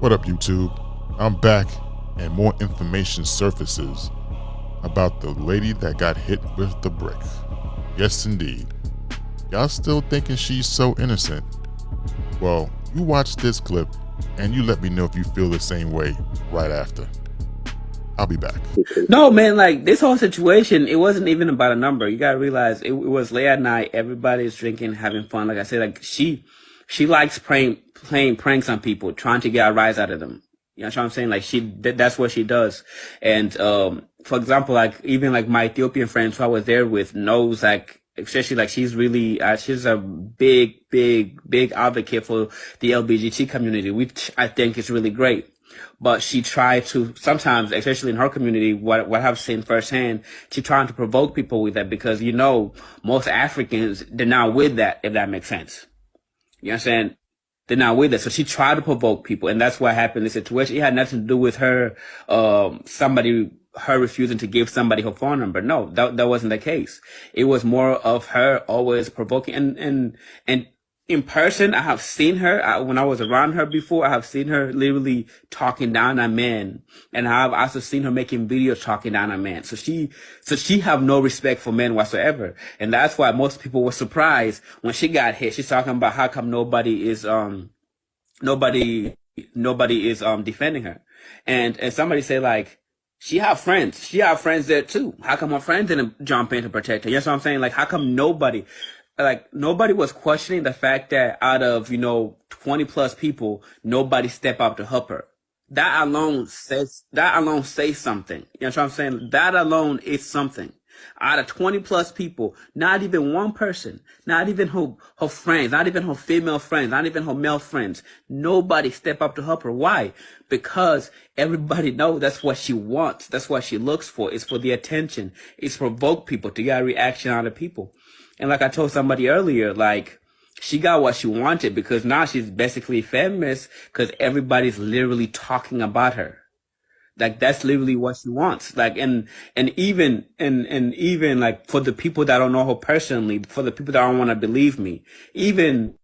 What up, YouTube? I'm back, and more information surfaces about the lady that got hit with the brick. Yes, indeed. Y'all still thinking she's so innocent? Well, you watch this clip, and you let me know if you feel the same way right after. I'll be back. No, man, like this whole situation, it wasn't even about a number. You gotta realize it was late at night. Everybody's drinking, having fun. Like I said, like she likes playing pranks on people, trying to get a rise out of them. You know what I'm saying? Like that's what she does. And for example, like even like my Ethiopian friends who I was there with knows like, especially like she's really she's a big advocate for the LGBT community, which I think is really great. But she tried to sometimes, especially in her community, what I've seen firsthand, she trying to provoke people with that because most Africans, they're not with that, if that makes sense. You know what I'm saying? They're not with it. So she tried to provoke people, and that's what happened in the situation. It had nothing to do with her her refusing to give somebody her phone number. No, that wasn't the case. It was more of her always provoking and in person, I have seen her when I was around her before. I have seen her literally talking down on men, and I've also seen her making videos talking down on men. So she have no respect for men whatsoever, and that's why most people were surprised when she got hit. She's talking about how come nobody is defending her, and somebody say like, she have friends. She have friends there too. How come her friends didn't jump in to protect her? You know what I'm saying? Like, how come nobody was questioning the fact that out of 20 plus people, nobody step up to help her? That alone says something. You know what I'm saying? That alone is something. Out of 20 plus people, not even one person, not even her friends, not even her female friends, not even her male friends, nobody step up to help her. Why? Because everybody knows that's what she wants. That's what she looks for. It's for the attention. It's provoke people to get a reaction out of people. And like I told somebody earlier, like, she got what she wanted because now she's basically famous because everybody's literally talking about her. Like, that's literally what she wants. Like, and even like for the people that don't know her personally, for the people that don't want to believe me, even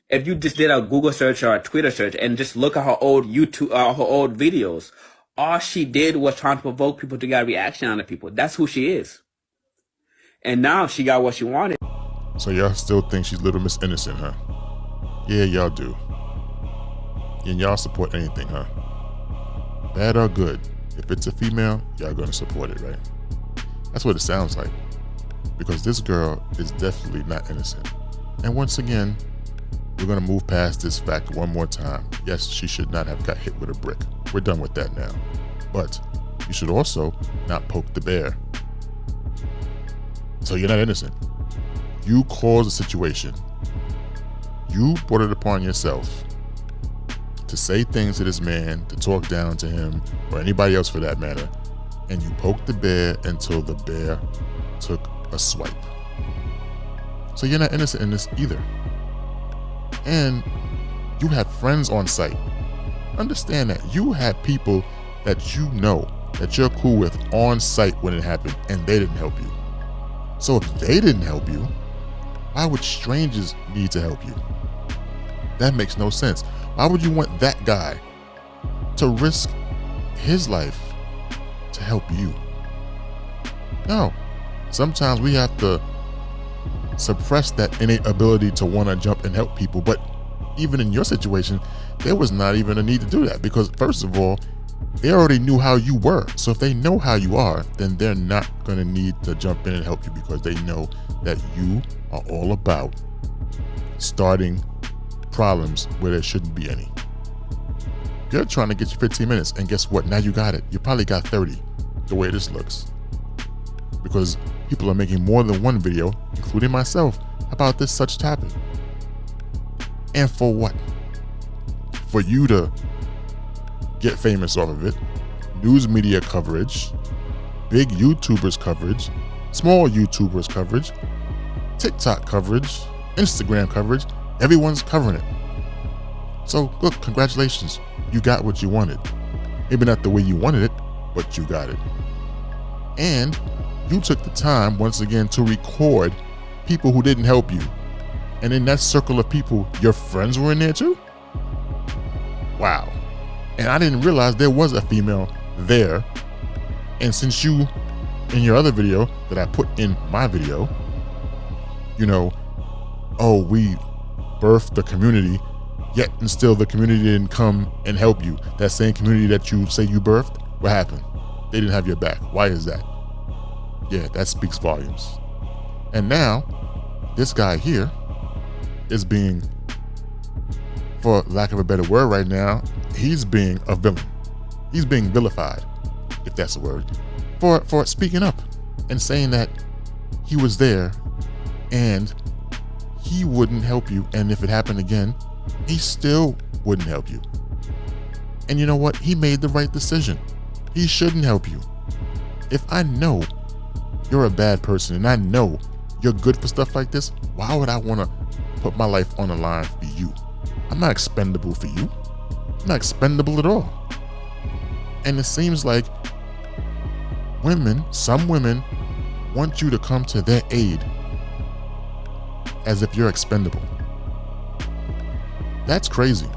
if you just did a Google search or a Twitter search and just look at her old her old videos, all she did was trying to provoke people to get a reaction out of people. That's who she is. And now she got what she wanted. So y'all still think she's Little Miss Innocent, huh? Yeah, y'all do. And y'all support anything, huh? Bad or good, if it's a female, y'all gonna support it, right? That's what it sounds like. Because this girl is definitely not innocent. And once again, we're gonna move past this fact one more time. Yes, she should not have got hit with a brick. We're done with that now. But you should also not poke the bear. So you're not innocent. You caused the situation. You brought it upon yourself to say things to this man, to talk down to him, or anybody else for that matter, and you poked the bear until the bear took a swipe. So you're not innocent in this either. And you had friends on site. Understand that you had people that you know, that you're cool with on site when it happened, and they didn't help you. So if they didn't help you, why would strangers need to help you? That makes no sense. Why would you want that guy to risk his life to help you? No. Sometimes we have to suppress that innate ability to want to jump and help people. But even in your situation, there was not even a need to do that because, first of all, they already knew how you were. So if they know how you are, then they're not going to need to jump in and help you because they know that you are all about starting problems where there shouldn't be any. You're trying to get you 15 minutes, and guess what? Now you got it. You probably got 30, the way this looks. Because people are making more than one video, including myself, about this such topic. And for what? For you to get famous off of it, news media coverage, big YouTubers coverage, small YouTubers coverage, TikTok coverage, Instagram coverage, everyone's covering it. So look, congratulations, you got what you wanted. Maybe not the way you wanted it, but you got it. And you took the time, once again, to record people who didn't help you. And in that circle of people, your friends were in there too? Wow. And I didn't realize there was a female there. And since you, in your other video that I put in my video, you know, oh, we birthed the community, yet and still the community didn't come and help you. That same community that you say you birthed, what happened? They didn't have your back. Why is that? Yeah, that speaks volumes. And now, this guy here is being, for lack of a better word right now, he's being a villain. He's being vilified, if that's a word, for speaking up and saying that he was there and he wouldn't help you. And if it happened again, he still wouldn't help you. And you know what? He made the right decision. He shouldn't help you. If I know you're a bad person and I know you're good for stuff like this, why would I want to put my life on the line for you? I'm not expendable for you. I'm not expendable at all. And it seems like some women want you to come to their aid as if you're expendable. That's crazy.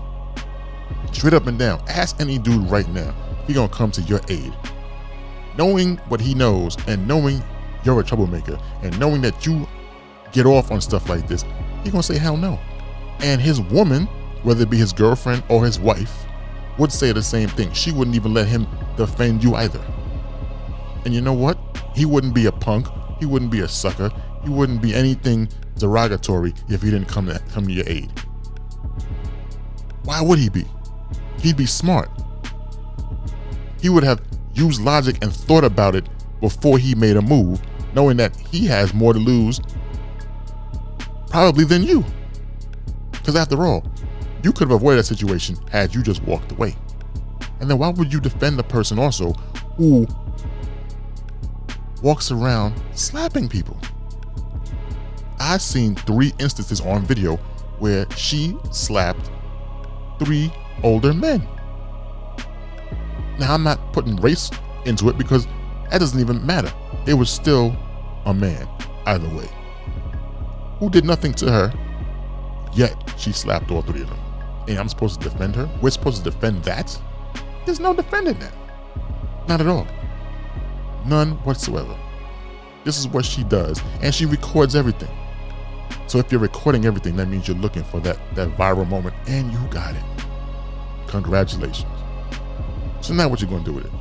Straight up and down. Ask any dude right now if he's gonna come to your aid. Knowing what he knows and knowing you're a troublemaker and knowing that you get off on stuff like this, he's gonna say hell no. And his woman, whether it be his girlfriend or his wife, would say the same thing. She wouldn't even let him defend you either. And you know what? He wouldn't be a punk. He wouldn't be a sucker. He wouldn't be anything derogatory if he didn't come to your aid. Why would he be? He'd be smart. He would have used logic and thought about it before he made a move, knowing that he has more to lose probably than you. Because after all, you could have avoided that situation had you just walked away. And then why would you defend the person also who walks around slapping people? I've seen 3 instances on video where she slapped 3 older men. Now, I'm not putting race into it because that doesn't even matter. It was still a man, either way, who did nothing to her, yet she slapped all 3 of them. And I'm supposed to defend her? We're supposed to defend that? There's no defending that. Not at all. None whatsoever. This is what she does, and she records everything. So if you're recording everything, that means you're looking for that viral moment, and you got it. Congratulations. So now what you gonna do with it?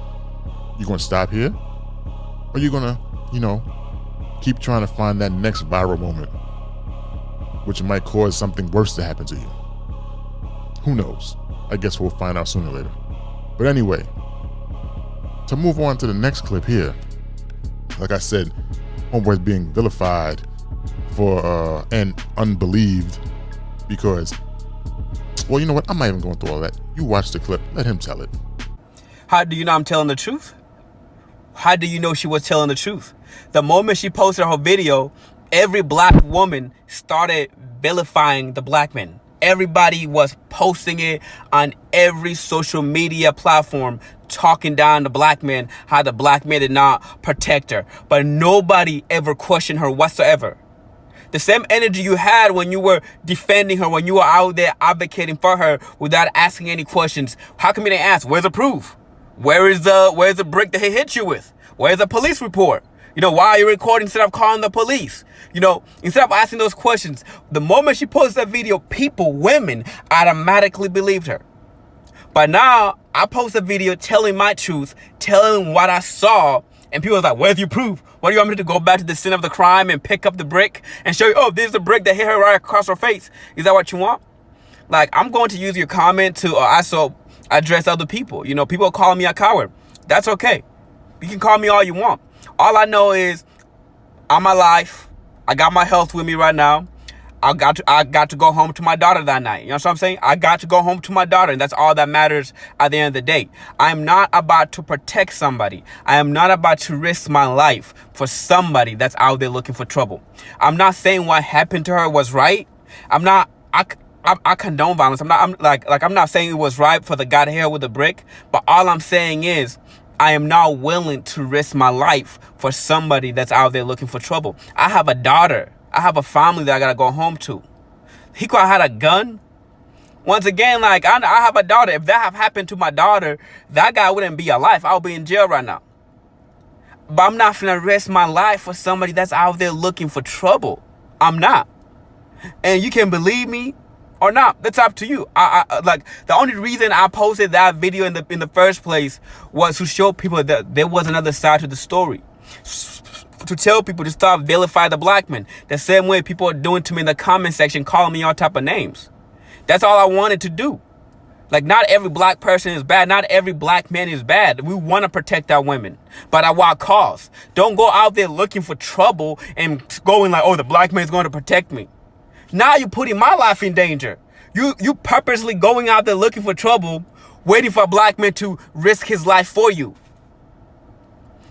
You gonna stop here? Or you gonna, keep trying to find that next viral moment, which might cause something worse to happen to you? Who knows? I guess we'll find out sooner or later. But anyway, to move on to the next clip here, like I said, homeboy's being vilified for and unbelieved because, well, you know what? I'm not even going through all that. You watch the clip. Let him tell it. How do you know I'm telling the truth? How do you know she was telling the truth? The moment she posted her video, every black woman started vilifying the black men. Everybody was posting it on every social media platform, talking down the black men, how the black men did not protect her. But nobody ever questioned her whatsoever. The same energy you had when you were defending her, when you were out there advocating for her without asking any questions. How come you didn't ask? Where's the proof? Where's the brick that he hit you with? Where's the police report? Why are you recording instead of calling the police? Instead of asking those questions, the moment she posted that video, women automatically believed her. But now I post a video telling my truth, telling what I saw, and people are like, where's your proof? What do you want me to go back to the scene of the crime and pick up the brick and show you, oh, this is the brick that hit her right across her face? Is that what you want? Like, I'm going to use your comment to also address other people. People are calling me a coward. That's okay. You can call me all you want. All I know is I'm alive. I got my health with me right now. I got to go home to my daughter that night. You know what I'm saying? I got to go home to my daughter, and that's all that matters at the end of the day. I'm not about to protect somebody. I am not about to risk my life for somebody that's out there looking for trouble. I'm not saying what happened to her was right. I condone violence. I'm not saying it was right for the guy to hit her with a brick, but all I'm saying is I am not willing to risk my life for somebody that's out there looking for trouble. I have a daughter. I have a family that I gotta go home to. He could have had a gun, Once again, like, I have a daughter. If that have happened to my daughter, that guy wouldn't be alive. I would be in jail right now. But I'm not finna risk my life for somebody that's out there looking for trouble. I'm not. And you can believe me or not. That's up to you. I like, the only reason I posted that video in the first place was to show people that there was another side to the story. To tell people to stop vilifying the black man. The same way people are doing to me in the comment section, calling me all type of names. That's all I wanted to do. Like, not every black person is bad. Not every black man is bad. We want to protect our women, but at what cost? Don't go out there looking for trouble and going like, oh, the black man's going to protect me. Now you're putting my life in danger. You purposely going out there looking for trouble, waiting for a black man to risk his life for you.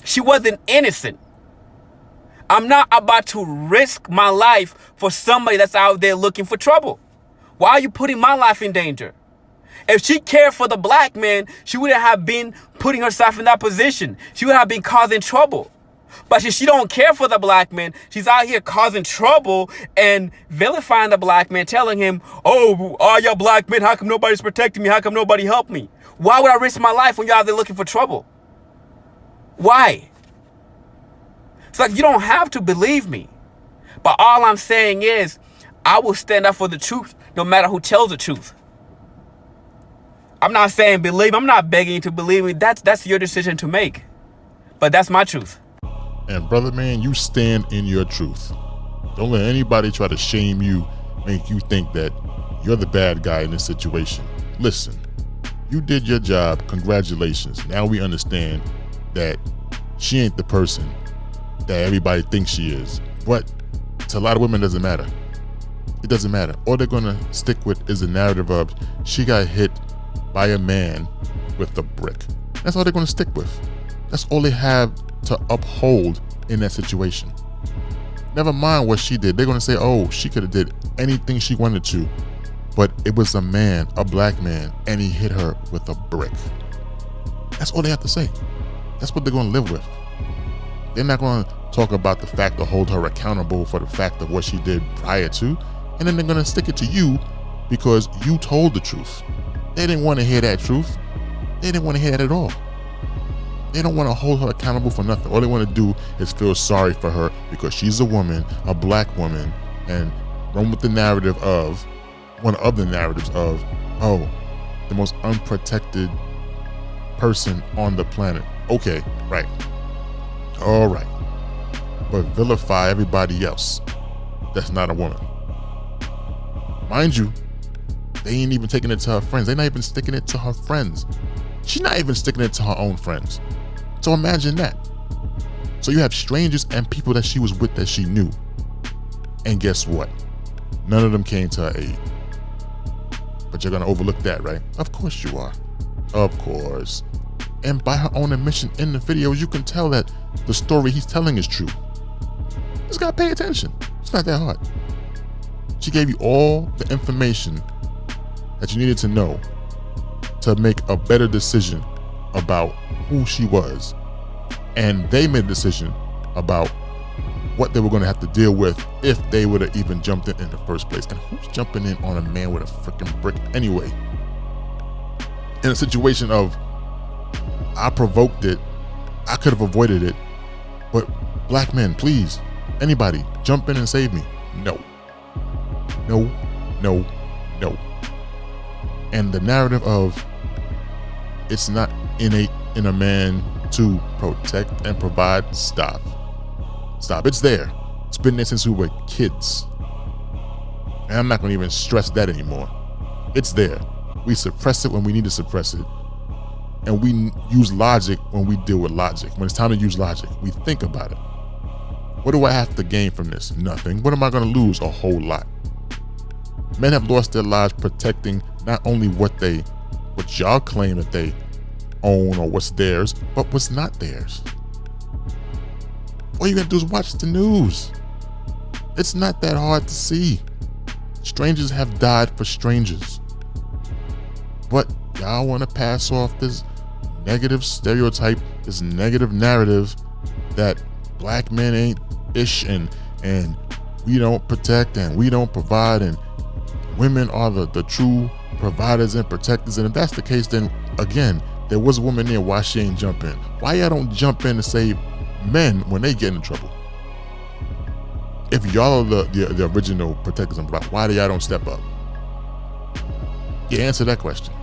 She wasn't innocent. I'm not about to risk my life for somebody that's out there looking for trouble. Why are you putting my life in danger? If she cared for the black man, she wouldn't have been putting herself in that position. She would have been causing trouble. But since she don't care for the black man, she's out here causing trouble and vilifying the black man, telling him, oh, all y'all black men, how come nobody's protecting me? How come nobody helped me? Why would I risk my life when you're out there looking for trouble? Why? It's like, you don't have to believe me. But all I'm saying is, I will stand up for the truth no matter who tells the truth. I'm not saying believe. I'm not begging you to believe me. That's your decision to make. But that's my truth. And brother man, you stand in your truth. Don't let anybody try to shame you, make you think that you're the bad guy in this situation. Listen, you did your job. Congratulations. Now we understand that she ain't the person that everybody thinks she is. But to a lot of women, it doesn't matter. It doesn't matter. All they're gonna stick with is the narrative of she got hit by a man with a brick. That's all they're gonna stick with. That's all they have to uphold in that situation. Never mind what she did. They're gonna say, oh, she could have did anything she wanted to, but it was a man, a black man, and he hit her with a brick. That's all they have to say. That's what they're gonna live with. They're not gonna talk about the fact or hold her accountable for the fact of what she did prior to, and then they're gonna stick it to you because you told the truth. They didn't want to hear that truth. They didn't want to hear that at all. They don't want to hold her accountable for nothing. All they want to do is feel sorry for her because she's a woman, a black woman, and run with the narrative of, one of the narratives of, oh, the most unprotected person on the planet. Okay, right. All right. But vilify everybody else that's not a woman. Mind you, they ain't even taking it to her friends. They're not even sticking it to her friends. She's not even sticking it to her own friends. So imagine that. So you have strangers and people that she was with that she knew. And guess what? None of them came to her aid. But you're gonna overlook that, right? Of course you are. Of course. And by her own admission in the videos, you can tell that the story he's telling is true. Just gotta pay attention. It's not that hard. She gave you all the information that you needed to know to make a better decision about who she was. And they made a decision about what they were going to have to deal with if they would have even jumped in the first place. And who's jumping in on a man with a freaking brick anyway? In a situation of, I provoked it, I could have avoided it, but black men, please, anybody, jump in and save me. No. No, no, no. And the narrative of it's not innate in a man to protect and provide, stop. Stop. It's there. It's been there since we were kids. And I'm not going to even stress that anymore. It's there. We suppress it when we need to suppress it. And we use logic when we deal with logic. When it's time to use logic, we think about it. What do I have to gain from this? Nothing. What am I going to lose? A whole lot. Men have lost their lives protecting not only what y'all claim that they own or what's theirs, but what's not theirs. All you gotta do is watch the news. It's not that hard to see. Strangers have died for strangers. But y'all wanna pass off this negative stereotype, this negative narrative that black men ain't ish and we don't protect and we don't provide and women are the true providers and protectors. And if that's the case, then again, there was a woman there. Why she ain't jump in? Why y'all don't jump in to save men when they get in trouble? If y'all are the original protectors and providers, why do y'all don't step up? Yeah, answer that question.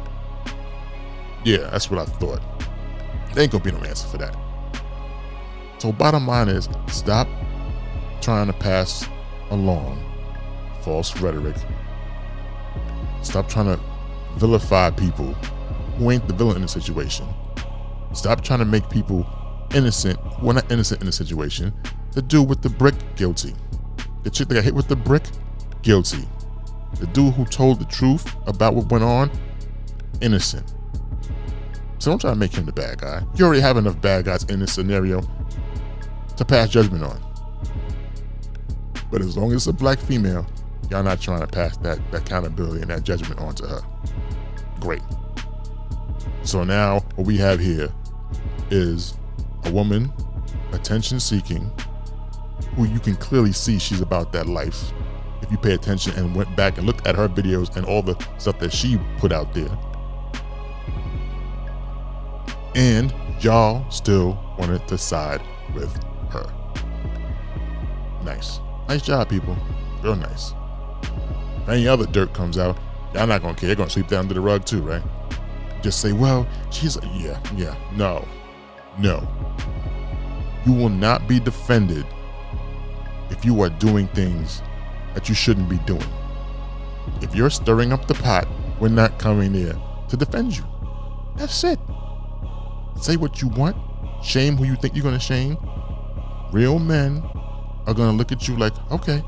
Yeah, that's what I thought. There ain't gonna be no answer for that. So bottom line is, stop trying to pass along false rhetoric. Stop trying to vilify people who ain't the villain in the situation. Stop trying to make people innocent who are not innocent in the situation. The dude with the brick, guilty. The chick that got hit with the brick, guilty. The dude who told the truth about what went on, innocent. So don't try to make him the bad guy. You already have enough bad guys in this scenario to pass judgment on. But as long as it's a black female, y'all not trying to pass that accountability and that judgment on to her. Great. So now what we have here is a woman, attention seeking, who you can clearly see she's about that life. If you pay attention and went back and looked at her videos and all the stuff that she put out there. And y'all still wanted to side with her. Nice. Nice job, people. Real nice. If any other dirt comes out, y'all not gonna care. You're gonna sweep that under the rug too, right? Just say, well, she's, yeah. No. You will not be defended if you are doing things that you shouldn't be doing. If you're stirring up the pot, we're not coming there to defend you. That's it. Say what you want. Shame who you think you're gonna shame. Real men are gonna look at you like, okay,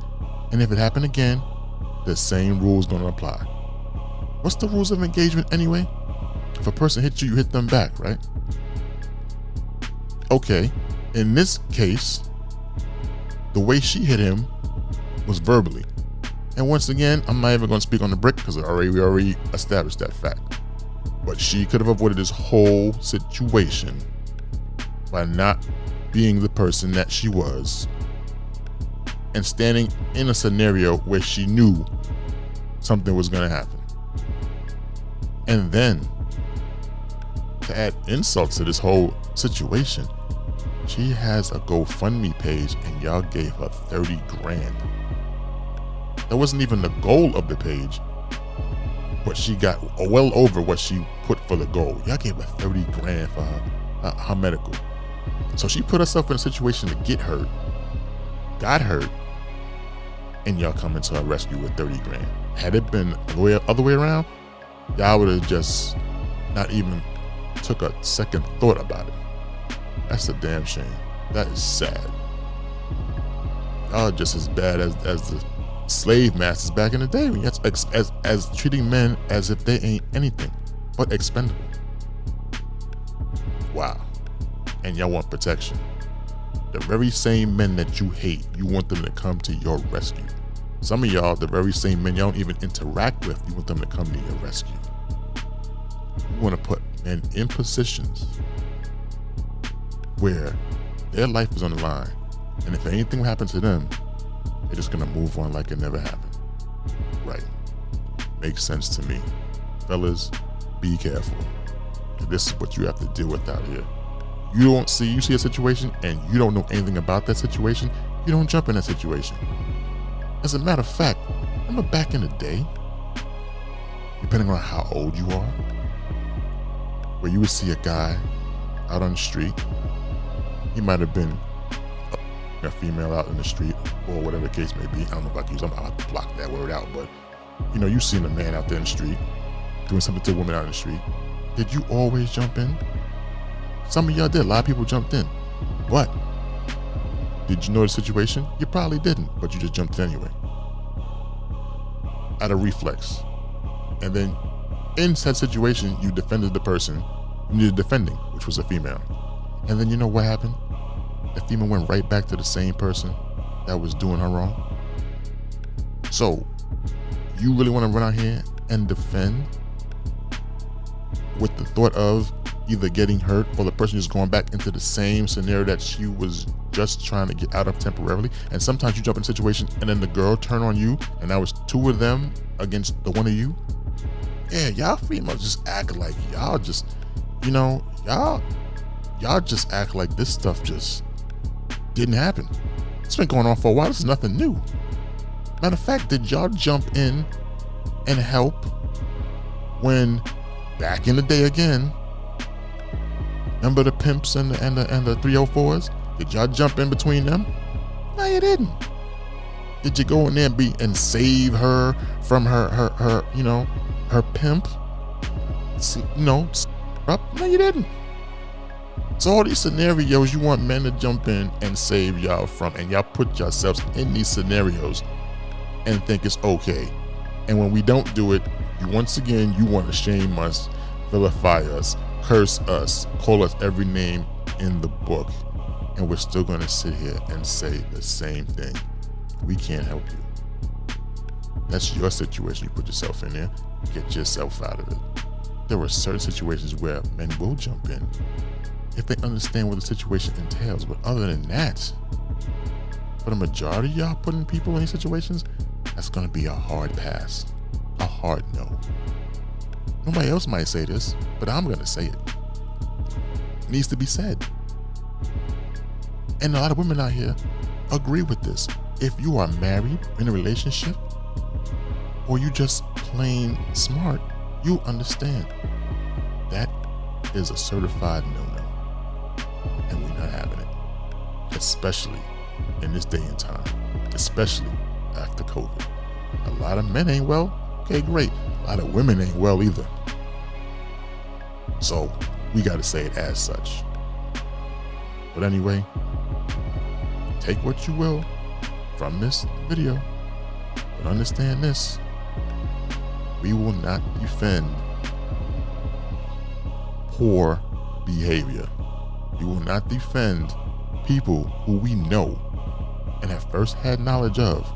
and if it happened again, the same rules gonna apply. What's the rules of engagement anyway? If a person hits you, you hit them back, right? Okay, in this case, the way she hit him was verbally. And once again, I'm not even gonna speak on the brick because we already established that fact. But she could have avoided this whole situation by not being the person that she was and standing in a scenario where she knew something was gonna happen. And then, to add insult to this whole situation, she has a GoFundMe page and y'all gave her 30 grand. That wasn't even the goal of the page, but she got well over what she put for the goal. Y'all gave her 30 grand for her medical. So she put herself in a situation to get hurt, got hurt, and y'all come into her rescue with 30 grand. Had it been the other way around, y'all would have just not even took a second thought about it. That's a damn shame. That is sad. Y'all are just as bad as the slave masters back in the day, as treating men as if they ain't anything but expendable. Wow. And y'all want protection. The very same men that you hate, you want them to come to your rescue. Some of y'all, the very same men y'all don't even interact with, you want them to come to your rescue. You want to put men in positions where their life is on the line, and if anything happens to them, they're just gonna move on like it never happened. Right. Makes sense to me. Fellas, be careful. This is what you have to deal with out here. You see a situation and you don't know anything about that situation, you don't jump in that situation. As a matter of fact, remember back in the day, depending on how old you are, where you would see a guy out on the street, he might have been a female out in the street or whatever the case may be. I don't know if I can use, I'll have to block that word out, but you've seen a man out there in the street doing something to a woman out in the street. Did you always jump in? Some of y'all did. A lot of people jumped in. But did you know the situation? You probably didn't, but you just jumped in anyway. Out of reflex. And then in said situation, you defended the person you needed defending, which was a female. And then you know what happened? The female went right back to the same person that was doing her wrong. So, you really want to run out here and defend with the thought of either getting hurt or the person just going back into the same scenario that she was just trying to get out of temporarily? And sometimes you jump in a situation and then the girl turn on you and now it's two of them against the one of you. Yeah, y'all females just act like y'all just, y'all just act like this stuff just didn't happen. It's been going on for a while. This is nothing new. Matter of fact, did y'all jump in and help when back in the day again? Remember the pimps and the 304s? Did y'all jump in between them? No, you didn't. Did you go in there and save her from her pimp? Up? No, you didn't. So all these scenarios you want men to jump in and save y'all from, and y'all put yourselves in these scenarios and think it's okay. And when we don't do it, you want to shame us, vilify us, curse us, call us every name in the book. And we're still going to sit here and say the same thing. We can't help you. That's your situation. You put yourself in there. Get yourself out of it. There are certain situations where men will jump in if they understand what the situation entails. But other than that, for the majority of y'all putting people in these situations, that's going to be a hard pass. A hard no. Nobody else might say this, but I'm going to say it. It needs to be said. And a lot of women out here agree with this. If you are married, in a relationship, or you just plain smart, you understand. That is a certified no-no. And we're not having it. Especially in this day and time. Especially after COVID. A lot of men ain't well. Okay, great. A lot of women ain't well either. So we got to say it as such. But anyway, take what you will from this video, but understand this: we will not defend poor behavior. We will not defend people who we know and have first had knowledge of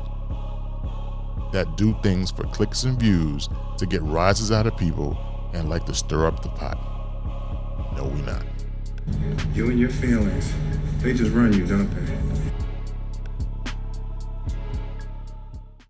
that do things for clicks and views to get rises out of people and like to stir up the pot. No, we not. You and your feelings, they just run you, don't they?